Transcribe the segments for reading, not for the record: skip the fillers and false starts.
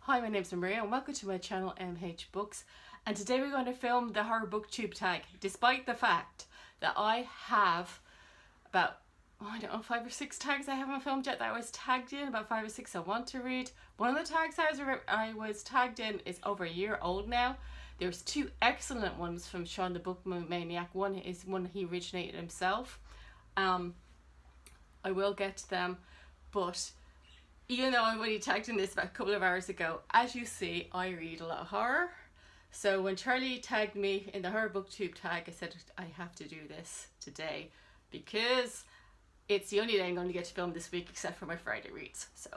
Hi, my name's Maria and welcome to my channel MH Books, and today we're going to film the Horror BookTube Tag, despite the fact that I have about, I don't know, 5 or 6 tags I haven't filmed yet that I was tagged in, about 5 or 6 I want to read. One of the tags I was tagged in is over a year old now. There's 2 excellent ones from Sean the Book Maniac. One is one he originated himself. I will get to them, but even though I only tagged in this about a couple of hours ago, as you see, I read a lot of horror. So when Charlie tagged me in the Horror BookTube Tag, I said I have to do this today because it's the only day I'm going to get to film this week except for my Friday reads. So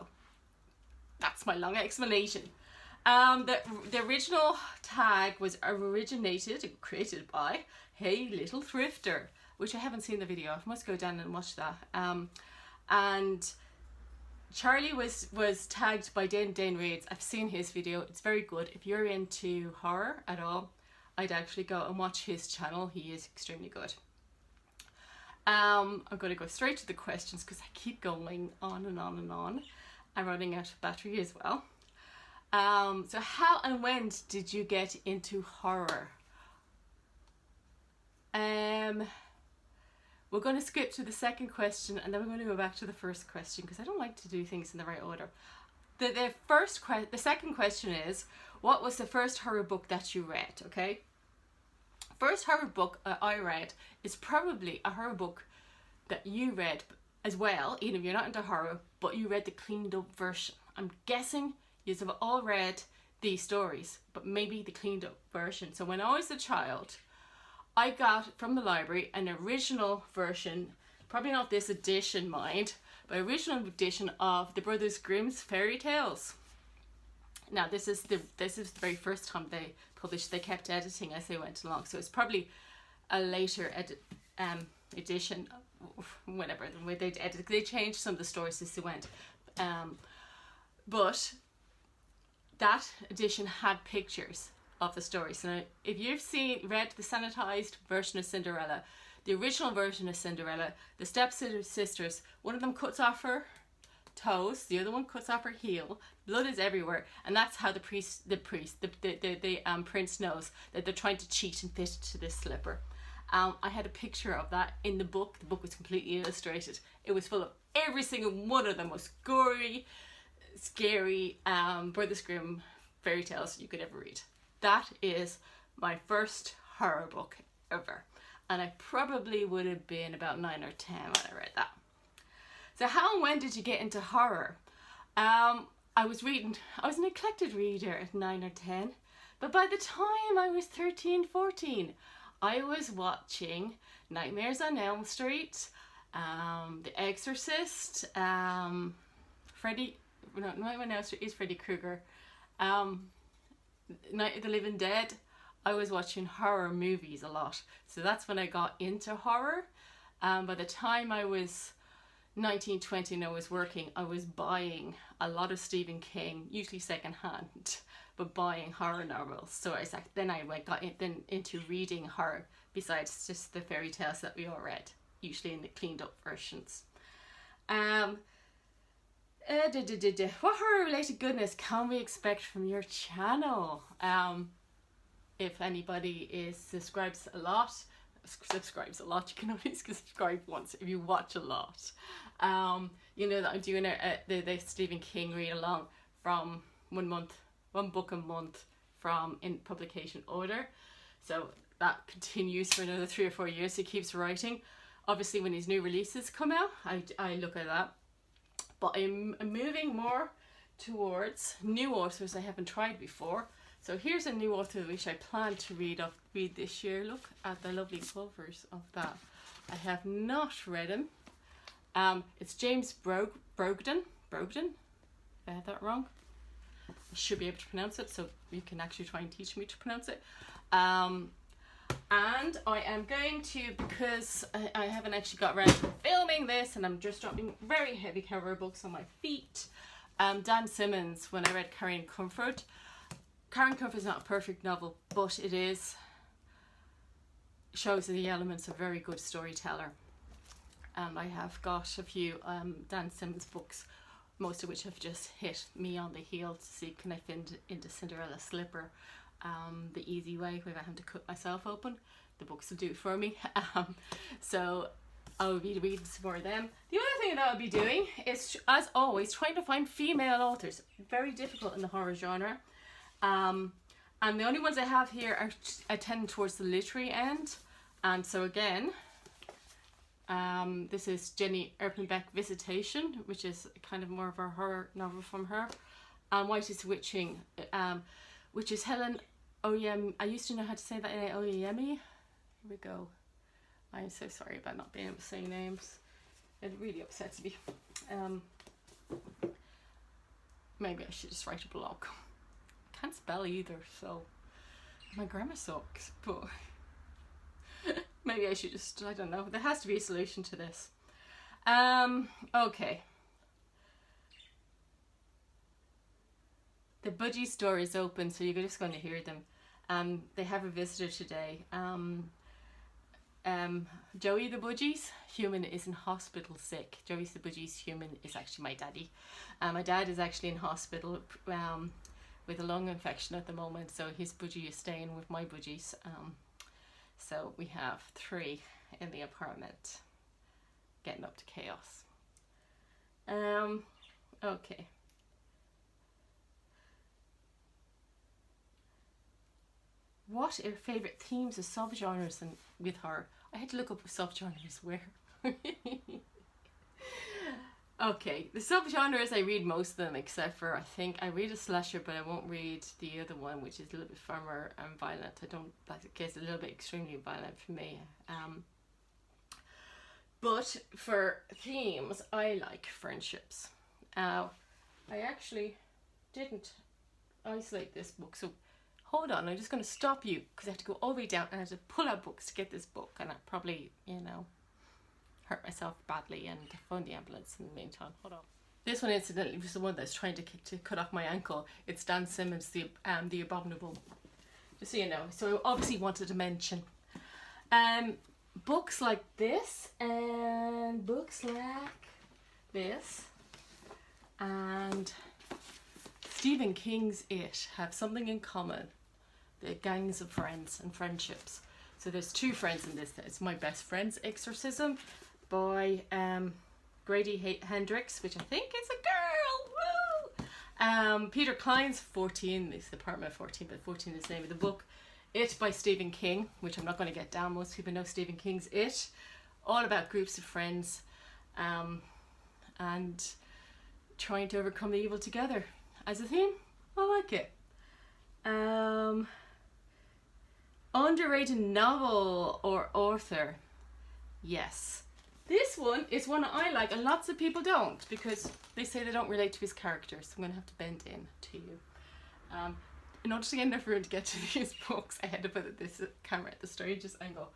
that's my long explanation. The original tag was created by Hey Little Thrifter, which I haven't seen the video. I must go down and watch that. And Charlie was tagged by Dane Reads. I've seen his video. It's very good. If you're into horror at all, I'd actually go and watch his channel. He is extremely good. I'm going to go straight to the questions because I keep going on and on and on. I'm running out of battery as well. So how and when did you get into horror? We're going to skip to the second question and then we're going to go back to the first question because I don't like to do things in the right order. The second question is, what was the first horror book that you read? Okay, first horror book I read is probably a horror book that you read as well, even if you're not into horror, but you read the cleaned up version. I'm guessing you have all read these stories, but maybe the cleaned up version. So when I was a child, I got from the library an original version, probably not this edition, mind, but original edition of the Brothers Grimm's fairy tales. Now this is the very first time they published. They kept editing as they went along, so it's probably a later edition, whatever the way they edited. They changed some of the stories as they went, but that edition had pictures of the story. So now, if you've read the sanitized version of Cinderella, the original version of Cinderella, the stepsisters, one of them cuts off her toes, the other one cuts off her heel, blood is everywhere, and that's how the prince knows that they're trying to cheat and fit to this slipper. I had a picture of that in the book. The book was completely illustrated. It was full of every single one of the most gory, scary Brothers Grimm fairy tales you could ever read. That is my first horror book ever, and I probably would have been about 9 or 10 when I read that. So how and when did you get into horror? I was an eclectic reader at 9 or 10, but by the time I was 13, 14, I was watching Nightmares on Elm Street, The Exorcist, Nightmare on Elm Street is Freddy Krueger, Night of the Living Dead. I was watching horror movies a lot, so that's when I got into horror. By the time I was 19, 20 and I was working, I was buying a lot of Stephen King, usually secondhand, but buying horror novels. So I got into reading horror besides just the fairy tales that we all read, usually in the cleaned up versions. What horror related goodness can we expect from your channel? If anybody subscribes a lot, you can only subscribe once if you watch a lot. You know that I'm doing the Stephen King read along from one book a month from in publication order. So that continues for another 3 or 4 years. He keeps writing. Obviously when his new releases come out, I look at that. But I'm moving more towards new authors I haven't tried before. So here's a new author which I plan to read this year. Look at the lovely covers of that. I have not read him. It's James Brogden. Did I have that wrong? I should be able to pronounce it, so you can actually try and teach me to pronounce it. And I am going to, because I haven't actually got around to filming this and I'm just dropping very heavy horror books on my feet. Dan Simmons, when I read Carrie and Comfort. Carrie and Comfort is not a perfect novel, but it shows the elements of a very good storyteller. I have got a few Dan Simmons books most of which have just hit me on the heel to see can I fit into Cinderella's slipper the easy way without having to cut myself open. The books will do it for me. So I'll be reading some more of them. The other thing that I'll be doing is, as always, trying to find female authors. Very difficult in the horror genre. And the only ones I have here are tending towards the literary end. And so again, this is Jenny Erpenbeck Visitation, which is kind of more of a horror novel from her. And White is Witching, which is Helen Oyem. I used to know how to say that in Oyemi. Here we go. I'm so sorry about not being able to say names. It really upsets me. Maybe I should just write a blog. I can't spell either, so my grammar sucks, but maybe I should just, I don't know. There has to be a solution to this. Okay. The Budgie store is open, so you're just going to hear them. They have a visitor today. Joey the Budgie's human is in hospital sick. Joey the Budgie's human is actually my daddy. My dad is actually in hospital with a lung infection at the moment, so his budgie is staying with my budgies. So we have 3 in the apartment, getting up to chaos. Okay. What are your favourite themes or subgenres with horror? I had to look up subgenres where. Okay, the subgenres, I read most of them except for, I think, I read a slasher, but I won't read the other one, which is a little bit firmer and violent. I don't, like, it gets a little bit extremely violent for me. But for themes, I like friendships. I actually didn't isolate this book, so hold on, I'm just going to stop you because I have to go all the way down and I have to pull out books to get this book, and I probably, you know, hurt myself badly and phone the ambulance in the meantime. Hold on. This one, incidentally, was the one that's trying to cut off my ankle. It's Dan Simmons, the Abominable. Just so you know. So I obviously wanted to mention books like this and books like this and Stephen King's It have something in common. The gangs of friends and friendships. So there's 2 friends in this. It's My Best Friend's Exorcism by Grady Hendrix, which I think is a girl. Woo! Peter Klein's 14. It's the apartment 14, but 14 is the name of the book. It by Stephen King, which I'm not going to get down. Most people know Stephen King's It. All about groups of friends and trying to overcome the evil together. As a theme, I like it. Underrated novel or author. Yes. This one is one I like and lots of people don't because they say they don't relate to his characters. So I'm going to have to bend in to you. In order to get enough room to get to these books, I had to put this camera at the strangest angle.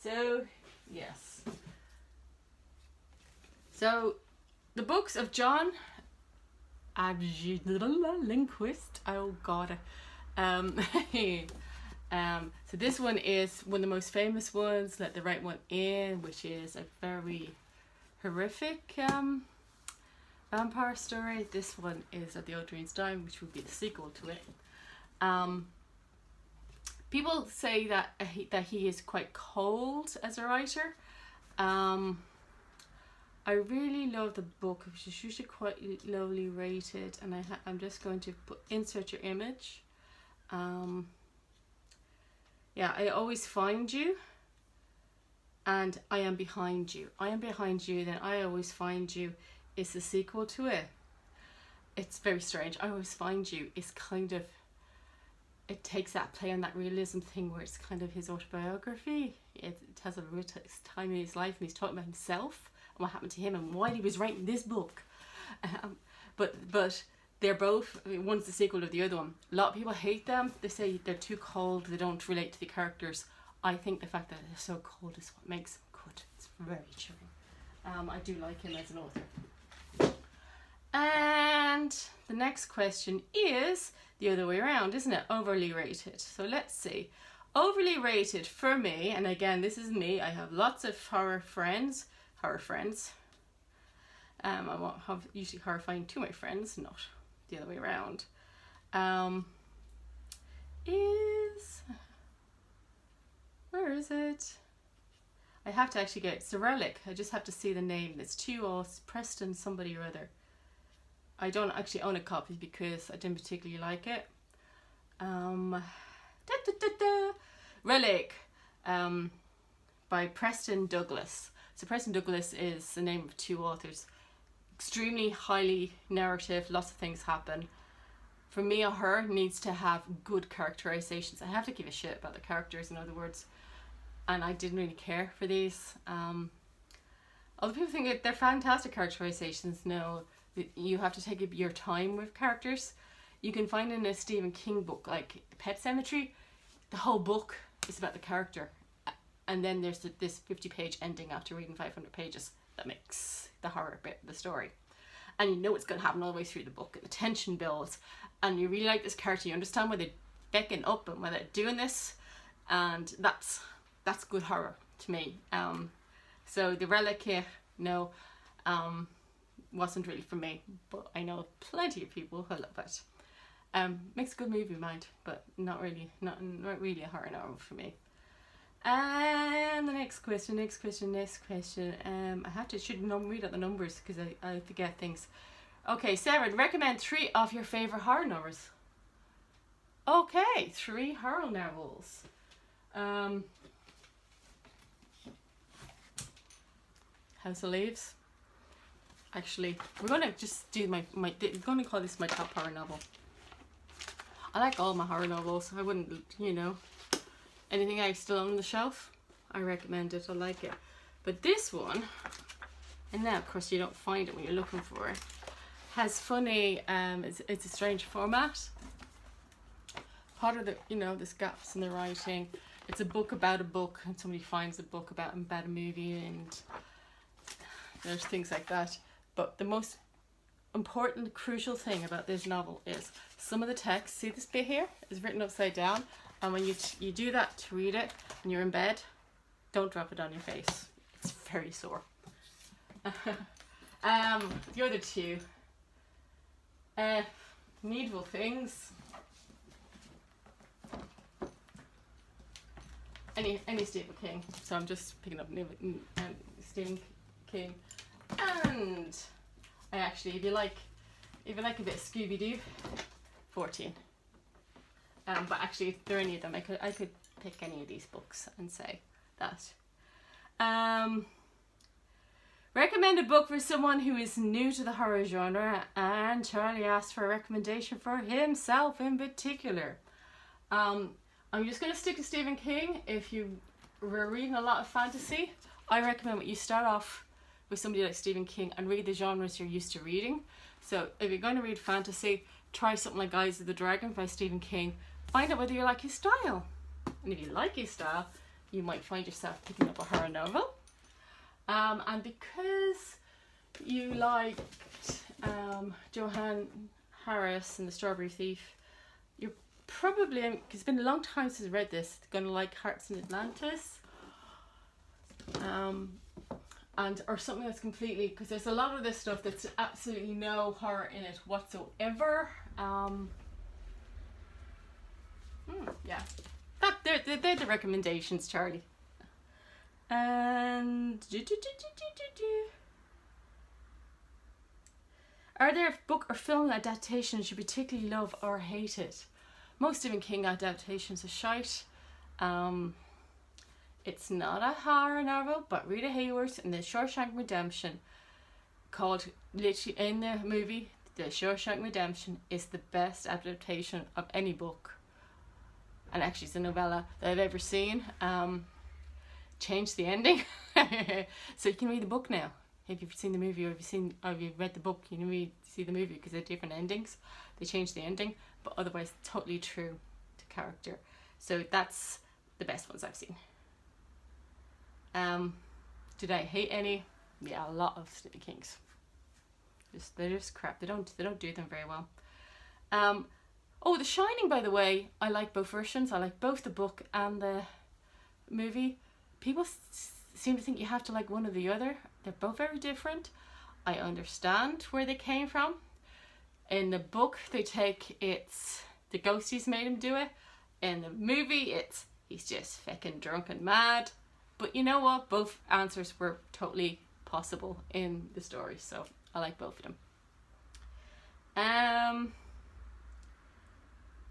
So, yes. So, the books of John Lindquist. Oh God. So this one is one of the most famous ones, Let the Right One In, which is a very horrific vampire story. This one is At the Old Dreams Die, which would be the sequel to it. People say that he is quite cold as a writer. I really love the book, which is usually quite lowly rated, and I'm just going to insert your image. Yeah, I always find you, and I am behind you. I am behind you, then I always find you is the sequel to it. It's very strange. I always find you is kind of, it takes that play on that realism thing where it's kind of his autobiography. It has a real time in his life, and he's talking about himself and what happened to him and why he was writing this book. But they're both, one's the sequel of the other one. A lot of people hate them. They say they're too cold, they don't relate to the characters. I think the fact that they're so cold is what makes them good. It's very chilling. I do like him as an author. And the next question is the other way around, isn't it? Overly rated. So let's see. Overly rated for me, and again, this is me. I have lots of horror friends. I won't have usually horrifying to my friends, not the other way around. Where is it? I have to actually get it's the Relic. I just have to see the name. It's 2 authors, Preston somebody or other. I don't actually own a copy because I didn't particularly like it. Relic, by Preston Douglas. So Preston Douglas is the name of 2 authors. Extremely highly narrative, lots of things happen. For me, a horror needs to have good characterizations. I have to give a shit about the characters, in other words. And I didn't really care for these. Other people think that they're fantastic characterizations. No, you have to take your time with characters. You can find in a Stephen King book, like Pet Sematary, the whole book is about the character. And then there's this 50-page ending after reading 500 pages that makes the horror bit of the story. And you know what's going to happen all the way through the book. And the tension builds. And you really like this character. You understand why they're becking up and why they're doing this. And that's good horror to me. So the Relic here, no, wasn't really for me. But I know plenty of people who love it. Makes a good movie, mind, but not really a horror novel for me. And the next question. I should read out the numbers because I forget things. Okay, Sarah, recommend 3 of your favourite horror novels. Okay, 3 horror novels. House of Leaves. Actually, we're gonna just do we're gonna call this my top horror novel. I like all my horror novels. I wouldn't, anything I still own on the shelf, I recommend it. I like it. But this one, and now of course you don't find it when you're looking for it, has funny, it's a strange format. Part of the, there's gaps in the writing. It's a book about a book, and somebody finds a book about a movie, and there's things like that. But the most important, crucial thing about this novel is some of the text, see this bit here, is written upside down. And when you do that to read it and you're in bed, don't drop it on your face. It's very sore. The other 2. Needful Things. Any Stephen King. So I'm just picking up Stephen King. And I actually, if you like a bit of Scooby-Doo, 14. But actually, if there are any of them, I could pick any of these books and say that. Recommend a book for someone who is new to the horror genre, and Charlie asked for a recommendation for himself in particular. I'm just going to stick to Stephen King. If you were reading a lot of fantasy, I recommend that you start off with somebody like Stephen King and read the genres you're used to reading. So if you're going to read fantasy, try something like Eyes of the Dragon by Stephen King. Find out whether you like his style. And if you like his style, you might find yourself picking up a horror novel. And because you liked Johann Harris and The Strawberry Thief, you're probably, because it's been a long time since I read this, going to like Hearts in Atlantis. Or something that's completely, because there's a lot of this stuff that's absolutely no horror in it whatsoever. Yeah, they're the recommendations, Charlie. And are there book or film adaptations you particularly love or hated? Most Stephen King adaptations are shite. It's not a horror novel, but Rita Hayworth in The Shawshank Redemption, called literally in the movie, The Shawshank Redemption is the best adaptation of any book. And actually it's a novella that I've ever seen. Changed the ending. So you can read the book now. If you've seen the movie or if you've read the book, you can see the movie because they're different endings. They changed the ending, but otherwise totally true to character. So that's the best ones I've seen. Did I hate any? Yeah, a lot of Stephen King's. They're just crap. They don't do them very well. Oh, The Shining, by the way, I like both versions. I like both the book and the movie. People seem to think you have to like one or the other. They're both very different. I understand where they came from. In the book, they take it's the ghosties made him do it. In the movie, it's he's just fucking drunk and mad. But you know what? Both answers were totally possible in the story, so I like both of them.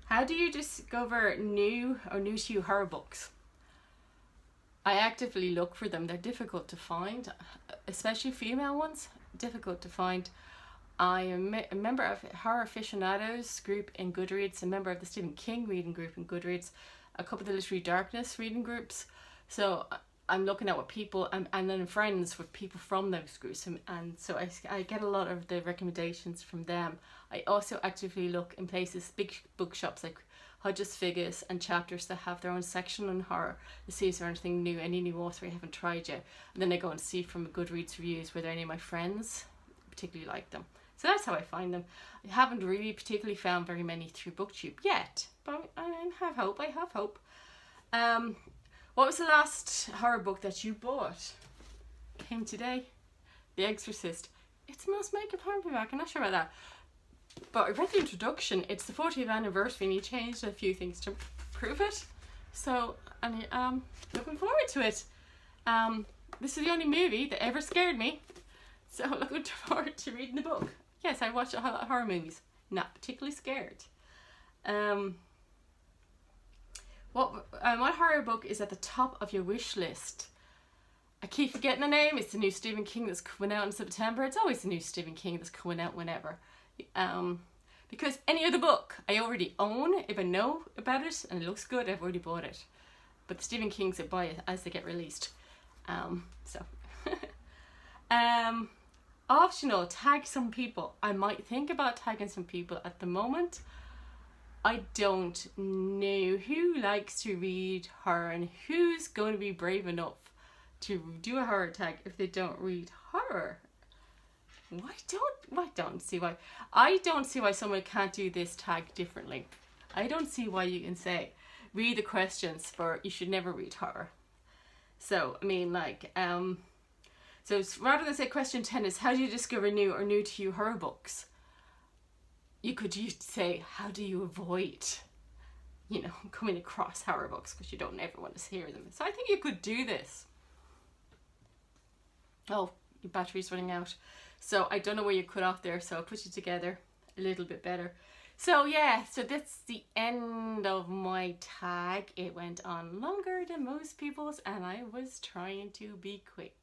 How do you discover new or new to you horror books? I actively look for them. They're difficult to find, especially female ones. Difficult to find. I am a member of Horror Aficionados group in Goodreads, a member of the Stephen King reading group in Goodreads, a couple of the Literary Darkness reading groups. So I'm looking at what people, and then friends with people from those groups, and so I get a lot of the recommendations from them. I also actively look in places, big bookshops like Hodges Figgis and Chapters that have their own section on horror to see if there's anything new, any new author I haven't tried yet. And then I go and see from Goodreads reviews whether any of my friends particularly like them. So that's how I find them. I haven't really particularly found very many through BookTube yet, but I have hope. I have hope. What was the last horror book that you bought? Came today. The Exorcist. It's the most makeup horror paperback. I'm not sure about that. But I read the introduction. It's the 40th anniversary and he changed a few things to prove it. So I'm looking forward to it. This is the only movie that ever scared me. So I'm looking forward to reading the book. Yes, I watch a lot of horror movies. Not particularly scared. What horror book is at the top of your wish list? I keep forgetting the name. It's the new Stephen King that's coming out in September. It's always the new Stephen King that's coming out whenever. Because any other book I already own, if I know about it and it looks good, I've already bought it. But the Stephen Kings, I buy it as they get released. Optional, tag some people. I might think about tagging some people at the moment. I don't know who likes to read horror and who's going to be brave enough to do a horror tag if they don't read horror. I don't see why someone can't do this tag differently. I don't see why you can say read the questions for you should never read horror. So I mean, like, so rather than say question 10 is how do you discover new or new to you horror books, you could say how do you avoid, coming across horror books because you don't ever want to hear them. So I think you could do this. Oh, your battery's running out. So I don't know where you cut off there, so I'll put you together a little bit better. So yeah, so that's the end of my tag. It went on longer than most people's and I was trying to be quick.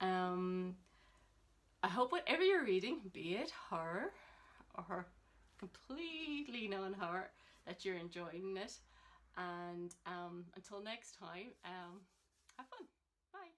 I hope whatever you're reading, be it horror or completely non-horror, that you're enjoying it. And until next time, have fun. Bye.